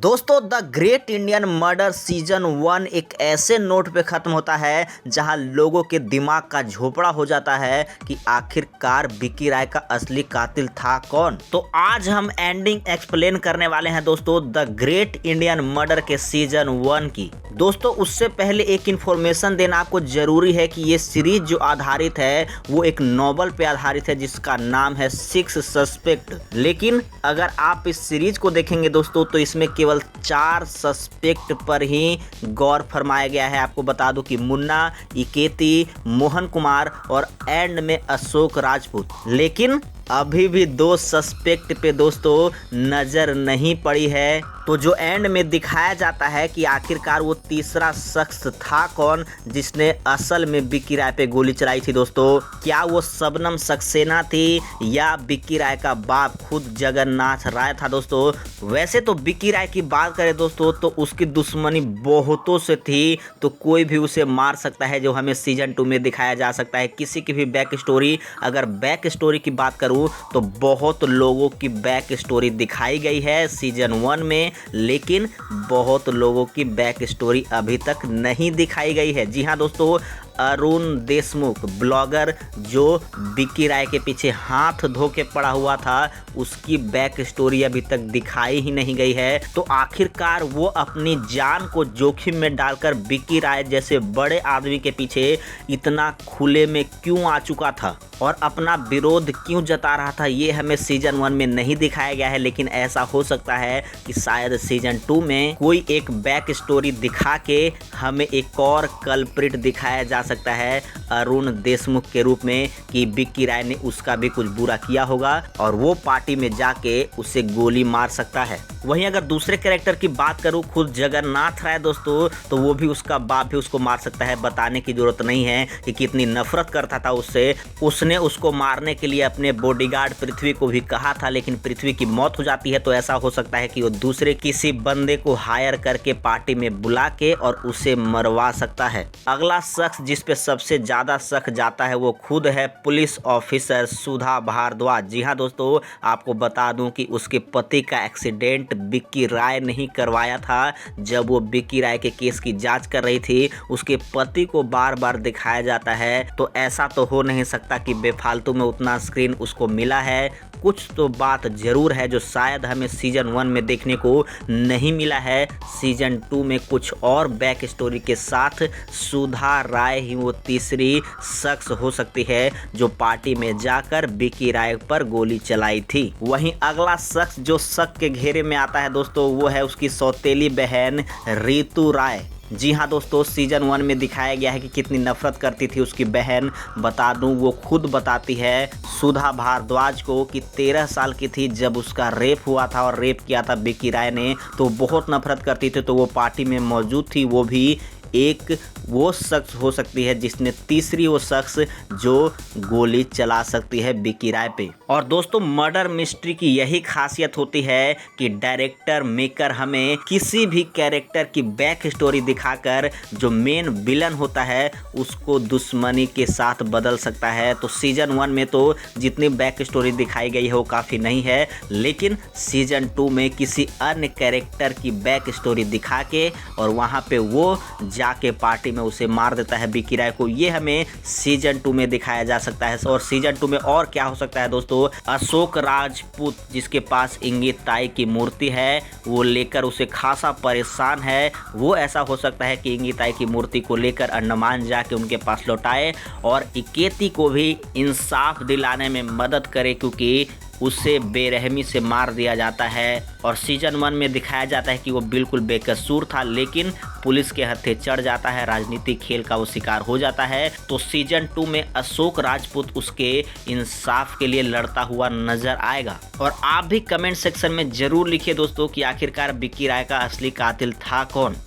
दोस्तों the great Indian murder season 1 एक ऐसे नोट पे ख़त्म होता है जहां लोगों के दिमाग का झोपड़ा हो जाता है कि आखिरकार विक्की राय का असली कातिल था कौन। तो आज हम एंडिंग एक्सप्लेन करने वाले हैं दोस्तों द ग्रेट इंडियन मर्डर के सीजन 1 की। दोस्तों उससे पहले एक इन्फॉर्मेशन देना आपको जरूरी है कि ये सीरीज जो आधारित है वो एक नॉवल पे आधारित है जिसका नाम है 6 सस्पेक्ट। लेकिन अगर आप इस सीरीज को देखेंगे दोस्तों तो इसमें केवल 4 सस्पेक्ट पर ही गौर फरमाया गया है। आपको बता दूं कि मुन्ना, इकेती, मोहन कुमार और एंड में अशोक राजपूत। लेकिन अभी भी 2 सस्पेक्ट पे दोस्तों नज़र नहीं पड़ी है। तो जो एंड में दिखाया जाता है कि आखिरकार वो तीसरा शख्स था कौन जिसने असल में विक्की राय पे गोली चलाई थी दोस्तों। क्या वो शबनम सक्सेना थी या विक्की राय का बाप खुद जगन्नाथ राय था दोस्तों। वैसे तो विक्की राय की बात करें दोस्तों तो उसकी दुश्मनी बहुतों से थी, तो कोई भी उसे मार सकता है जो हमें सीजन 2 में दिखाया जा सकता है। किसी की भी बैक स्टोरी, अगर बैक स्टोरी की बात करूँ तो बहुत लोगों की बैक स्टोरी दिखाई गई है सीजन 1 में, लेकिन बहुत लोगों की बैक स्टोरी अभी तक नहीं दिखाई गई है। जी हाँ दोस्तों, अरुण देशमुख ब्लॉगर जो विक्की राय के पीछे हाथ धो के पड़ा हुआ था, उसकी बैक स्टोरी अभी तक दिखाई ही नहीं गई है। तो आखिरकार वो अपनी जान को जोखिम में डालकर विक्की राय जैसे बड़े आदमी के पीछे इतना खुले में क्यों आ चुका था और अपना विरोध क्यों जता रहा था, ये हमें सीजन 1 में नहीं दिखाया गया है। लेकिन ऐसा हो सकता है कि शायद सीजन 2 में कोई एक बैक स्टोरी दिखा के हमें एक और कल्प्रिट दिखाया जा सकता है अरुण देशमुख के रूप में कि विक्की राय ने उसका भी कुछ बुरा किया होगा और वो पार्टी में जाके उसे गोली मार सकता है। वहीं अगर दूसरे कैरेक्टर की बात करूं, खुद जगन्नाथ राय दोस्तों, तो वो भी उसका बाप भी उसको मार सकता है। बताने की जरूरत नहीं है कि कितनी नफरत करता था उससे। उसने उसको मारने के लिए अपने बॉडीगार्ड पृथ्वी को भी कहा था, लेकिन पृथ्वी की मौत हो जाती है। तो ऐसा हो सकता है कि वो दूसरे किसी बंदे को हायर करके पार्टी में बुला के और उसे मरवा सकता है। अगला शख्स जिस पे सबसे ज्यादा शक जाता है वो खुद है पुलिस ऑफिसर सुधा भारद्वाज। जी हाँ दोस्तों, आपको बता दूं कि उसके पति का एक्सीडेंट विक्की राय नहीं करवाया था। जब वो विक्की राय के केस की जांच कर रही थी, उसके पति को बार बार दिखाया जाता है। तो ऐसा तो हो नहीं सकता कि बेफालतू में उतना स्क्रीन उसको मिला है। कुछ तो बात जरूर है जो शायद हमें सीजन 1 में देखने को नहीं मिला है। सीजन 2 में कुछ और बैक स्टोरी के साथ सुधा राय ही वो तीसरी शख्स हो सकती है जो पार्टी में जाकर विक्की राय पर गोली चलाई थी। वहीं अगला शख्स जो शक के घेरे में आता है दोस्तों वो है उसकी सौतेली बहन रितु राय। जी हाँ दोस्तों, सीजन 1 में दिखाया गया है कि कितनी नफरत करती थी उसकी बहन। बता दूं, वो खुद बताती है सुधा भारद्वाज को कि 13 साल की थी जब उसका रेप हुआ था और रेप किया था विक्की राय ने, तो बहुत नफरत करती थी। तो वो पार्टी में मौजूद थी। वो भी एक वो शख्स हो सकती है जिसने तीसरी वो शख्स जो गोली चला सकती है विक्की राय पे। और दोस्तों मर्डर मिस्ट्री की यही खासियत होती है कि डायरेक्टर मेकर हमें किसी भी कैरेक्टर की बैक स्टोरी दिखाकर जो मेन विलन होता है उसको दुश्मनी के साथ बदल सकता है। तो सीजन 1 में तो जितनी बैक स्टोरी दिखाई गई है वो काफ़ी नहीं है, लेकिन सीजन 2 में किसी अन्य कैरेक्टर की बैक स्टोरी दिखा के और वहाँ पे वो जाके पार्टी में उसे मार देता है विक्की राय को। ये हमें सीजन 2 में दिखाया जा सकता है। और सीजन 2 में और क्या हो सकता है दोस्तों, अशोक राजपूत जिसके पास इंगिताई की मूर्ति है वो लेकर उसे खासा परेशान है। वो ऐसा हो सकता है कि इंगिताई की मूर्ति को लेकर अंडमान जाके उनके पास लौटाए और इकेती को भी इंसाफ दिलाने में मदद करे, क्योंकि उसे बेरहमी से मार दिया जाता है। और सीजन 1 में दिखाया जाता है कि वो बिल्कुल बेकसूर था, लेकिन पुलिस के हत्थे चढ़ जाता है, राजनीतिक खेल का वो शिकार हो जाता है। तो सीजन 2 में अशोक राजपूत उसके इंसाफ के लिए लड़ता हुआ नजर आएगा। और आप भी कमेंट सेक्शन में जरूर लिखिए दोस्तों कि आखिरकार विक्की राय का असली कातिल था कौन।